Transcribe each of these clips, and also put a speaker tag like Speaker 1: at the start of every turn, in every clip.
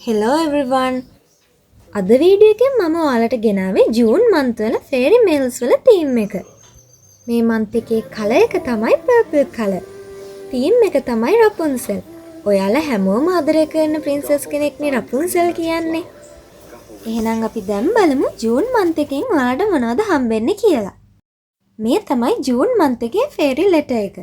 Speaker 1: Hello everyone. අද video එකෙන් මම ඔයාලට ගෙනාවේ ජූන් month වල fairy mails වල theme එක. මේ month එකේ color එක තමයි purple color. theme එක තමයි Rapunzel. ඔයාලා හැමෝම ආදරය කරන princess කෙනෙක්නේ Rapunzel කියන්නේ. එහෙනම් අපි දැන් බලමු ජූන් month එකෙන් ඔයාලට මොනවද හම්බෙන්නේ කියලා. මේ තමයි ජූන් month එකේ fairy letter එක.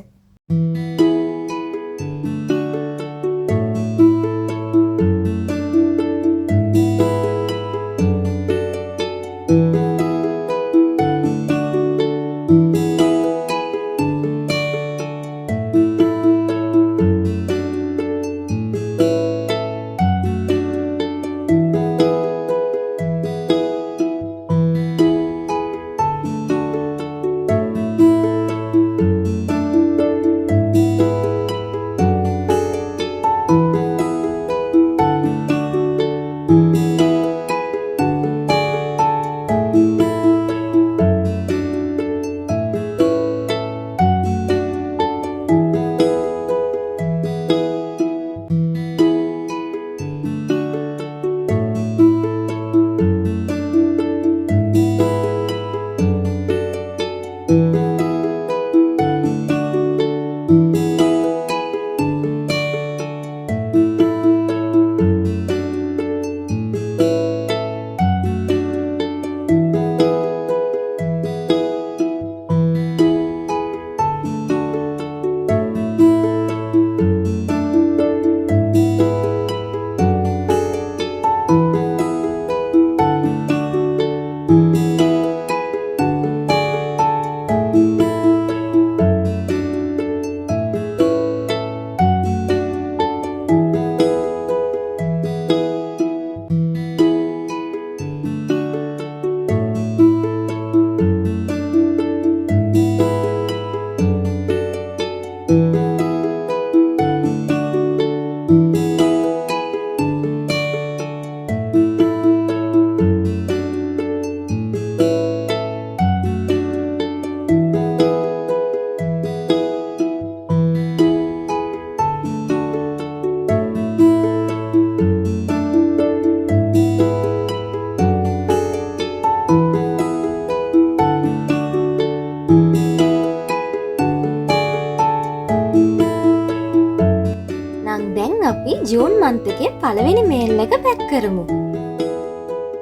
Speaker 1: දැන් අපි ජූන් month එකේ පළවෙනි මේල් එක පැක් කරමු.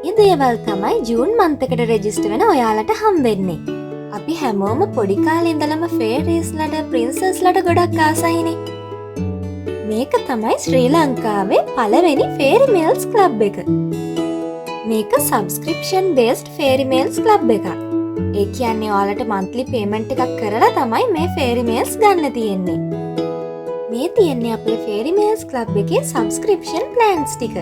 Speaker 1: මේ දේවල් තමයි ජූන් month එකට රෙජිස්ටර් වෙන ඔයාලට හම්බෙන්නේ. අපි හැමෝම පොඩි කාලේ ඉඳලම fairies ලට princess ලට ගොඩක් ආසයිනේ. මේක තමයි ශ්‍රී ලංකාවේ පළවෙනි fairy mails club එක. මේක subscription based fairy mails club එකක්. ඒ කියන්නේ ඔයාලට monthly payment එකක් කරලා තමයි මේ fairy mails ගන්න තියෙන්නේ. මේ තියෙන්නේ අපේ fairy mails club එකේ subscription plans ටික.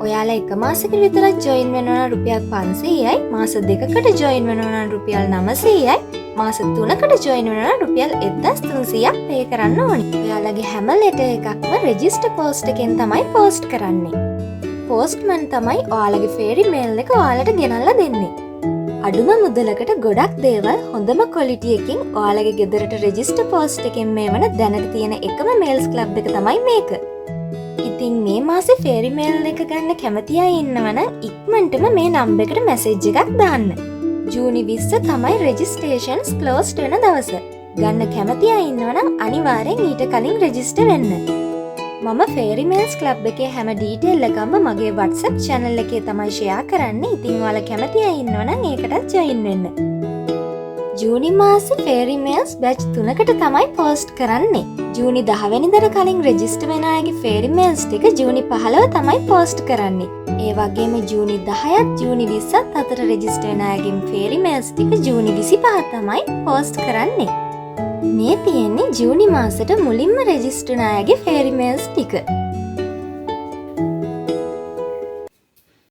Speaker 1: ඔයාලා එක මාසෙකට විතරක් join වෙනවා නම් රුපියල් 500යි, මාස දෙකකට join වෙනවා නම් රුපියල් 900යි, මාස 3කට join වෙනවා නම් රුපියල් 1300ක් pay කරන්න ඕනේ. ඔයාලගේ හැම letter එකක්ම register post එකෙන් තමයි post කරන්නේ. postman තමයි ඔයාලගේ fairy mail එක ඔයාලට ගෙනල්ලා දෙන්නේ. අඩුම මුදලකට ගොඩක් දේවල් හොඳම quality එකකින් ඔයාලගේ ගෙදරට register post එකෙන් මේවන දැනට තියෙන එකම mails club එක තමයි මේක. ඉතින් මේ මාසේ fairy mail එක ගන්න කැමති අය ඉන්නවනම් ඉක්මනටම මේ number එකට message එකක් දාන්න. ජූනි 20 තමයි registrations closed වෙන දවස. ගන්න කැමති අය ඉන්නවනම් අනිවාර්යෙන් ඊට කලින් register වෙන්න. මම fairy mails club එකේ හැම detail එකක්ම මගේ WhatsApp channel එකේ තමයි share කරන්නේ. ඉතින් ඔයාලා කැමති අය ඉන්නවනම් ඒකටත් join වෙන්න. ජූනි මාසේ fairy mails batch 3කට තමයි post කරන්නේ. ජූනි 10 වෙනිදාට කලින් register වෙන අයගේ fairy mails ටික ජූනි 15 තමයි post කරන්නේ. ඒ වගේම ජූනි 10ත් ජූනි 20ත් අතර register වෙන අයගේ fairy mails ටික ජූනි 25 තමයි post කරන්නේ. මේ තියෙන්නේ ජූනි මාසෙට මුලින්ම රෙජිස්ටර් වුණ අයගේ fairy mails ටික.